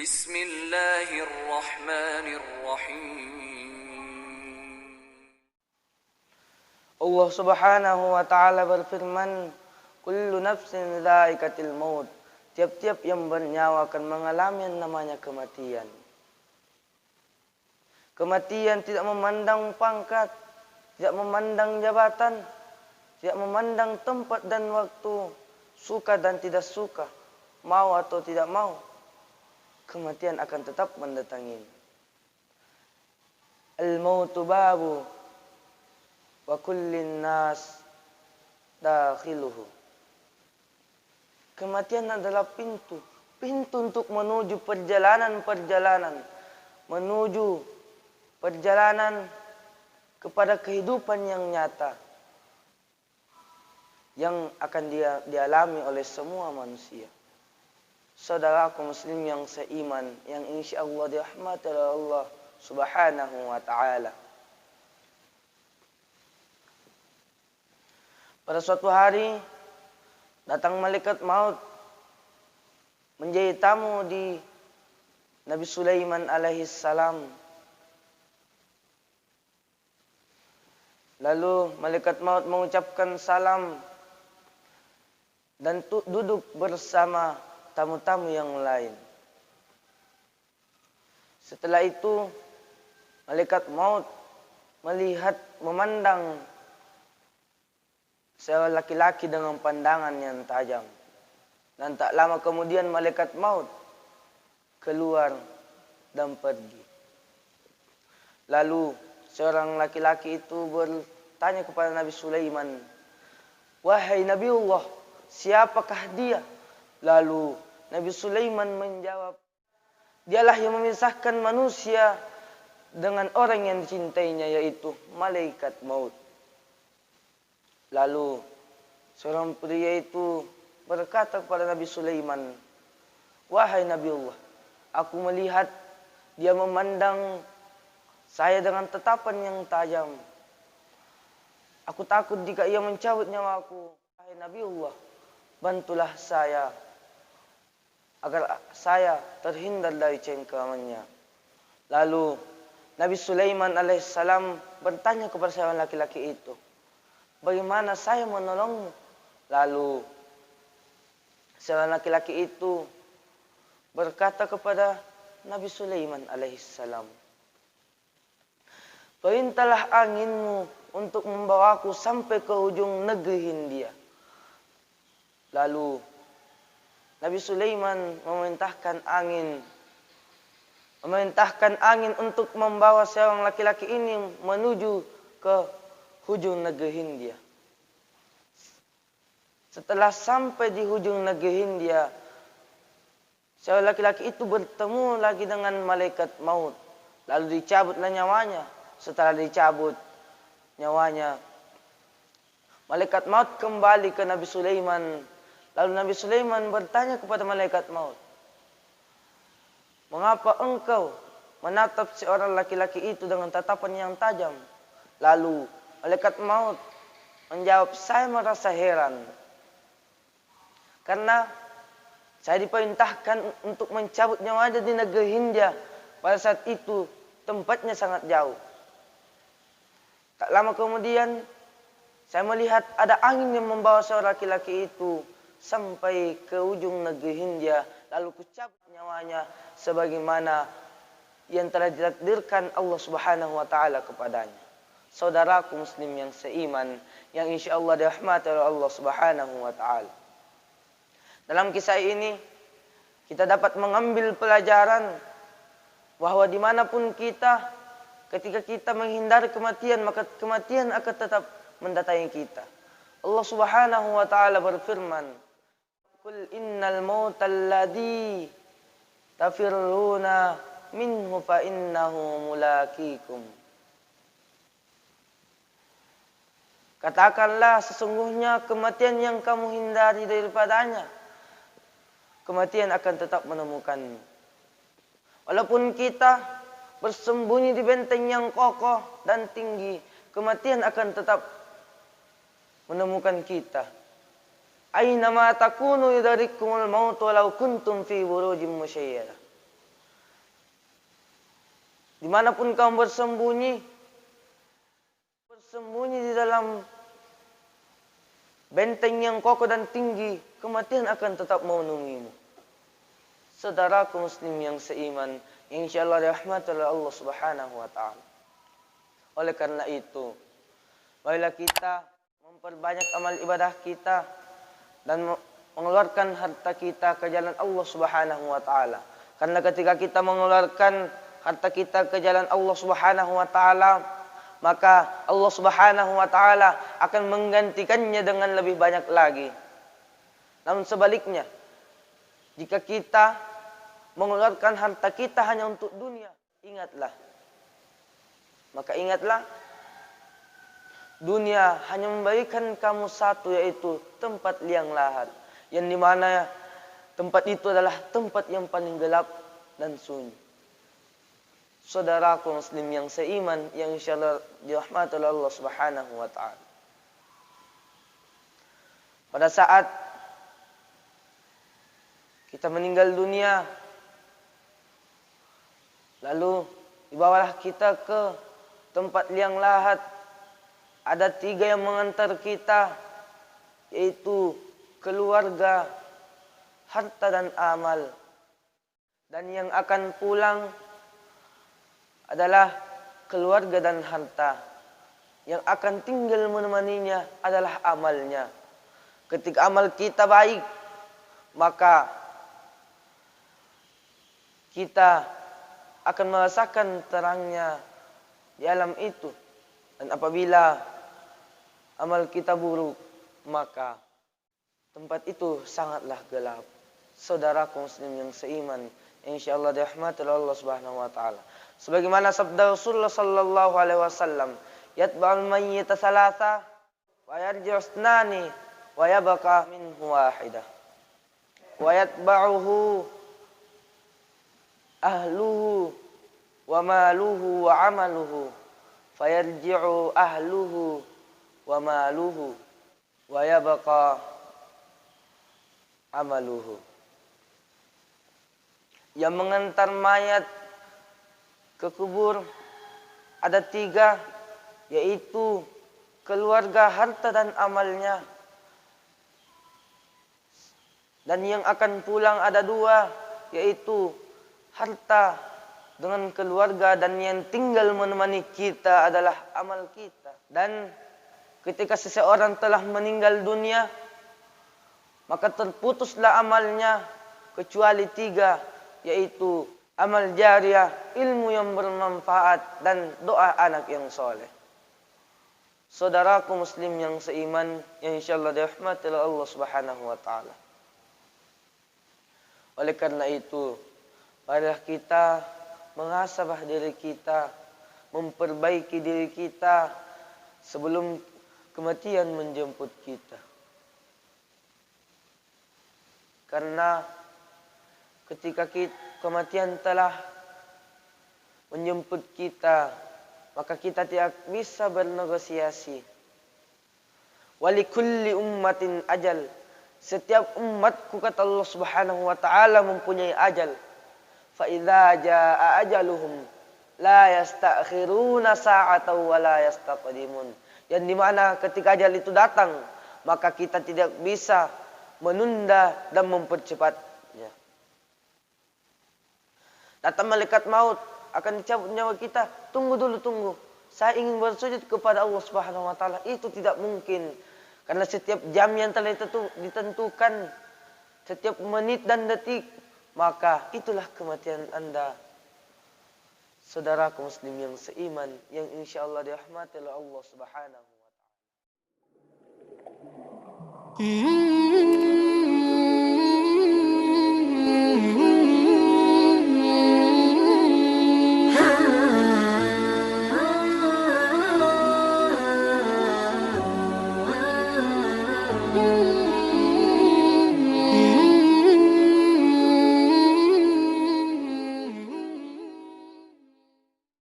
Bismillahirrahmanirrahim. Allah Subhanahu wa taala berfirman, kullu nafsin dha'iqatul maut. Tiap-tiap yang bernyawa akan mengalami yang namanya kematian. Kematian tidak memandang pangkat, tidak memandang jabatan, tidak memandang tempat dan waktu, suka dan tidak suka, mau atau tidak mau. Kematian akan tetap mendatangi. Al-mautu babu wa kullin nas dakhiluhu. Kematian adalah pintu untuk menuju perjalanan, menuju perjalanan kepada kehidupan yang nyata yang akan dialami oleh semua manusia. Saudaraku muslim yang seiman, yang insyaallah dirahmati oleh Allah Subhanahu wa taala. Pada suatu hari datang malaikat maut menjadi tamu di Nabi Sulaiman alaihi salam. Lalu malaikat maut mengucapkan salam dan duduk bersama tamu-tamu yang lain. Setelah itu malaikat maut memandang seorang laki-laki dengan pandangan yang tajam. Dan tak lama kemudian malaikat maut keluar dan pergi. Lalu seorang laki-laki itu bertanya kepada Nabi Sulaiman, "Wahai Nabiullah, siapakah dia?" Lalu Nabi Sulaiman menjawab, "Dialah yang memisahkan manusia dengan orang yang dicintainya, yaitu malaikat maut." Lalu seorang pria itu berkata kepada Nabi Sulaiman, "Wahai Nabiullah, aku melihat dia memandang saya dengan tatapan yang tajam. Aku takut jika ia mencabut nyawaku. Wahai Nabiullah, bantulah saya agar saya terhindar dari cengkramannya." Lalu Nabi Sulaiman alaihissalam bertanya kepada seorang laki-laki itu, "Bagaimana saya menolongmu?" Lalu seorang laki-laki itu berkata kepada Nabi Sulaiman alaihissalam, "Perintahlah anginmu untuk membawaku sampai ke ujung negeri Hindia." Lalu Nabi Sulaiman memerintahkan angin untuk membawa seorang laki-laki ini menuju ke hujung negeri Hindia. Setelah sampai di hujung negeri Hindia, seorang laki-laki itu bertemu lagi dengan malaikat maut. Lalu dicabutlah nyawanya. Setelah dicabut nyawanya, malaikat maut kembali ke Nabi Sulaiman. Lalu Nabi Sulaiman bertanya kepada malaikat maut, "Mengapa engkau menatap seorang laki-laki itu dengan tatapan yang tajam?" Lalu malaikat maut menjawab, "Saya merasa heran karena saya diperintahkan untuk mencabut nyawanya di negeri Hindia. Pada saat itu tempatnya sangat jauh. Tak lama kemudian saya melihat ada angin yang membawa seorang laki-laki itu sampai ke ujung negeri Hindia. Lalu kucabut nyawanya sebagaimana yang telah ditakdirkan Allah Subhanahu wa taala kepadanya." Saudaraku muslim yang seiman, yang insyaallah dirahmati oleh Allah Subhanahu wa taala. Dalam kisah ini kita dapat mengambil pelajaran bahwa dimanapun kita, ketika kita menghindari kematian, maka kematian akan tetap mendatangi kita. Allah Subhanahu wa taala berfirman, "Qul innal mautal ladzi tafirruna minhu fa innahu mulaqikum." Katakanlah, sesungguhnya kematian yang kamu hindari daripadanya, kematian akan tetap menemukanmu. Walaupun kita bersembunyi di benteng yang kokoh dan tinggi, kematian akan tetap menemukan kita. Aina ma takunu yudarikumul maut walau kuntum fi burujim musyayyada. Dimanapun kamu bersembunyi di dalam benteng yang kokoh dan tinggi, kematian akan tetap memenuhimu. Saudaraku muslim yang seiman, insyaallah rahmat oleh Allah Subhanahu wa taala. Oleh karena itu, marilah kita memperbanyak amal ibadah kita dan mengeluarkan harta kita ke jalan Allah Subhanahu wa taala. Karena ketika kita mengeluarkan harta kita ke jalan Allah Subhanahu wa taala, maka Allah Subhanahu wa taala akan menggantikannya dengan lebih banyak lagi. Namun sebaliknya, jika kita mengeluarkan harta kita hanya untuk dunia, ingatlah. Maka ingatlah, dunia hanya memberikan kamu satu, yaitu tempat liang lahat. Yang dimana tempat itu adalah tempat yang paling gelap dan sunyi. Saudaraku muslim yang seiman, yang insyaallah dirahmati oleh Allah Subhanahu wa taala. Pada saat kita meninggal dunia, lalu dibawalah kita ke tempat liang lahat. Ada 3 yang mengantar kita, yaitu keluarga, harta dan amal. Dan yang akan pulang adalah keluarga dan harta. Yang akan tinggal menemaninya adalah amalnya. Ketika amal kita baik, maka kita akan merasakan terangnya di alam itu. Dan apabila amal kita buruk, maka tempat itu sangatlah gelap. Saudaraku muslim yang seiman, insyaallah dirahmati oleh Allah Subhanahu wa taala. Sebagaimana sabda Rasulullah sallallahu alaihi wasallam, yatba'ul mayyita thalatha wa yarji'u ithnani wa yabqa minhu wahidah. Wa yatba'uhu ahluhu wa maluhu wa amaluhu fayarji'u ahluhu wa maluhu wa yabqa amaluhu. Yang mengantar mayat ke kubur ada 3, yaitu keluarga, harta dan amalnya. Dan yang akan pulang ada 2, yaitu harta dengan keluarga, dan yang tinggal menemani kita adalah amal kita. Dan ketika seseorang telah meninggal dunia, maka terputuslah amalnya kecuali 3, yaitu amal jariah, ilmu yang bermanfaat, dan doa anak yang soleh. Saudaraku muslim yang seiman, yang insyaallah dirahmati oleh Allah Subhanahu wa taala. Oleh karena itu, marilah kita menghasabah diri kita, memperbaiki diri kita sebelum kematian menjemput kita. Karena ketika kematian telah menjemput kita, maka kita tidak bisa bernegosiasi. Walikulli ummatin ajal. Setiap umatku, kata Allah Subhanahu wa taala, mempunyai ajal. Fa idza jaa ajaluhum la yastakhiruna sa'atan wa la yastaqdimun. Yang dimana ketika ajal itu datang, maka kita tidak bisa menunda dan mempercepatnya. Datang malaikat maut akan dicabut nyawa kita. Tunggu dulu, tunggu. Saya ingin bersujud kepada Allah Subhanahu wa taala. Itu tidak mungkin. Karena setiap jam yang telah ditentukan, setiap menit dan detik, maka itulah kematian Anda. Saudaraku muslim yang seiman, yang insyaallah dirahmati oleh Allah Subhanahu wa taala.